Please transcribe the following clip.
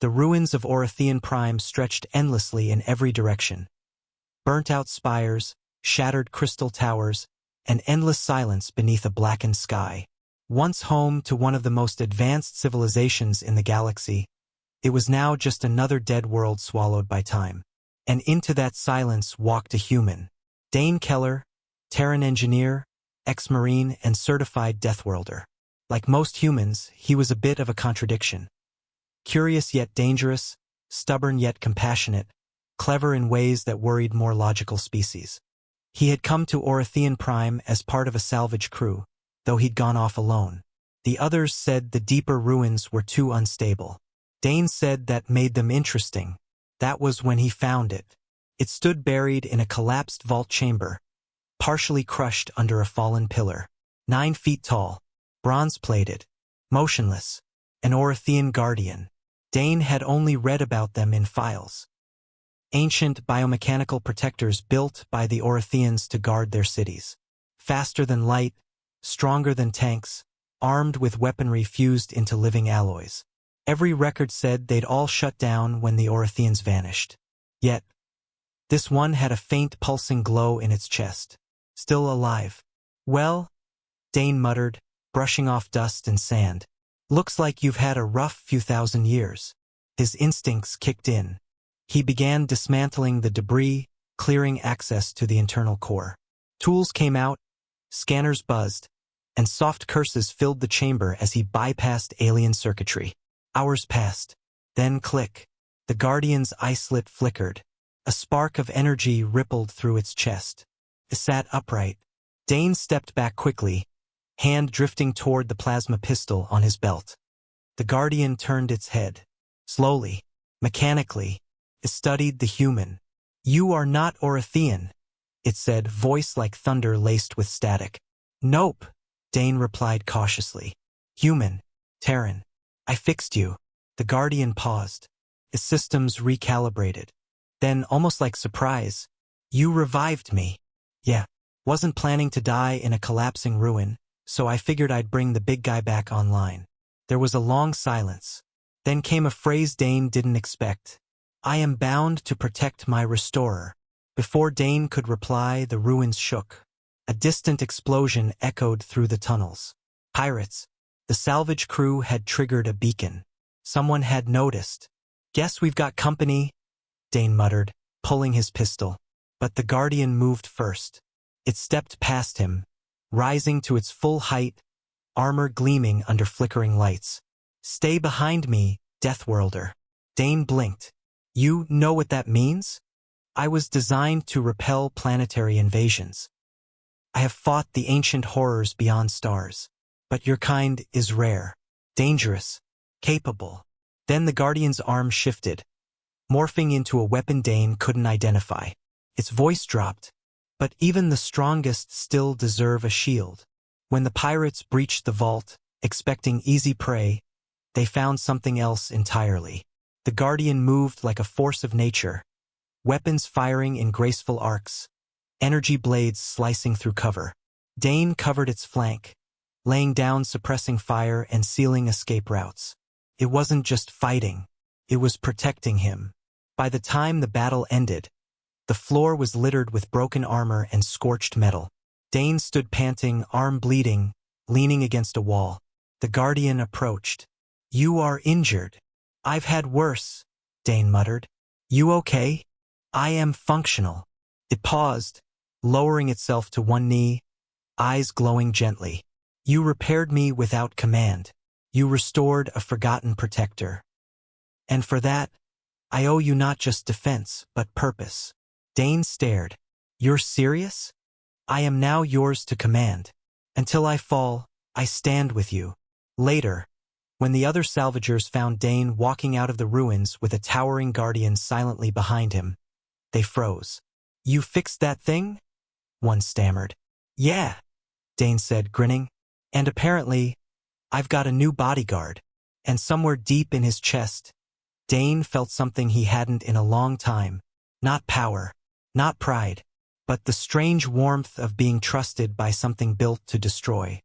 The ruins of Orthian Prime stretched endlessly in every direction. Burnt-out spires, shattered crystal towers, and endless silence beneath a blackened sky. Once home to one of the most advanced civilizations in the galaxy, it was now just another dead world swallowed by time. And into that silence walked a human. Dane Keller, Terran engineer, ex-Marine, and certified Deathworlder. Like most humans, he was a bit of a contradiction. Curious yet dangerous, stubborn yet compassionate, clever in ways that worried more logical species. He had come to Orthian Prime as part of a salvage crew, though he'd gone off alone. The others said the deeper ruins were too unstable. Dane said that made them interesting. That was when he found it. It stood buried in a collapsed vault chamber, partially crushed under a fallen pillar. 9 feet tall, bronze-plated, motionless, an Orthian guardian. Dane had only read about them in files. Ancient biomechanical protectors built by the Orthians to guard their cities. Faster than light, stronger than tanks, armed with weaponry fused into living alloys. Every record said they'd all shut down when the Orthians vanished. Yet, this one had a faint pulsing glow in its chest. Still alive. Well, Dane muttered, brushing off dust and sand. Looks like you've had a rough few thousand years. His instincts kicked in. He began dismantling the debris, clearing access to the internal core. Tools came out, scanners buzzed, and soft curses filled the chamber as he bypassed alien circuitry. Hours passed. Then click. The Guardian's eye slit flickered. A spark of energy rippled through its chest. It sat upright. Dane stepped back quickly, hand drifting toward the plasma pistol on his belt. The Guardian turned its head. Slowly, mechanically, it studied the human. "You are not Orthian," it said, voice like thunder laced with static. "Nope," Dane replied cautiously. "Human. Terran. I fixed you." The Guardian paused. Its systems recalibrated. Then, almost like surprise, "You revived me." "Yeah. Wasn't planning to die in a collapsing ruin, so I figured I'd bring the big guy back online." There was a long silence. Then came a phrase Dane didn't expect. "I am bound to protect my restorer." Before Dane could reply, the ruins shook. A distant explosion echoed through the tunnels. Pirates. The salvage crew had triggered a beacon. Someone had noticed. "Guess we've got company," Dane muttered, pulling his pistol. But the Guardian moved first. It stepped past him, rising to its full height, armor gleaming under flickering lights. "Stay behind me, Deathworlder." Dane blinked. "You know what that means? I was designed to repel planetary invasions. I have fought the ancient horrors beyond stars. But your kind is rare, dangerous, capable." Then the Guardian's arm shifted, morphing into a weapon Dane couldn't identify. Its voice dropped. "But even the strongest still deserve a shield." When the pirates breached the vault, expecting easy prey, they found something else entirely. The Guardian moved like a force of nature, weapons firing in graceful arcs, energy blades slicing through cover. Dane covered its flank, laying down suppressing fire and sealing escape routes. It wasn't just fighting, it was protecting him. By the time the battle ended, the floor was littered with broken armor and scorched metal. Dane stood panting, arm bleeding, leaning against a wall. The Guardian approached. "You are injured." "I've had worse," Dane muttered. "You okay?" "I am functional." It paused, lowering itself to one knee, eyes glowing gently. "You repaired me without command. You restored a forgotten protector. And for that, I owe you not just defense, but purpose." Dane stared. "You're serious? I am now yours to command. Until I fall, I stand with you." Later, when the other salvagers found Dane walking out of the ruins with a towering Guardian silently behind him, they froze. "You fixed that thing?" one stammered. "Yeah," Dane said, grinning. "And apparently, I've got a new bodyguard." And somewhere deep in his chest, Dane felt something he hadn't in a long time. Not power, not pride, but the strange warmth of being trusted by something built to destroy.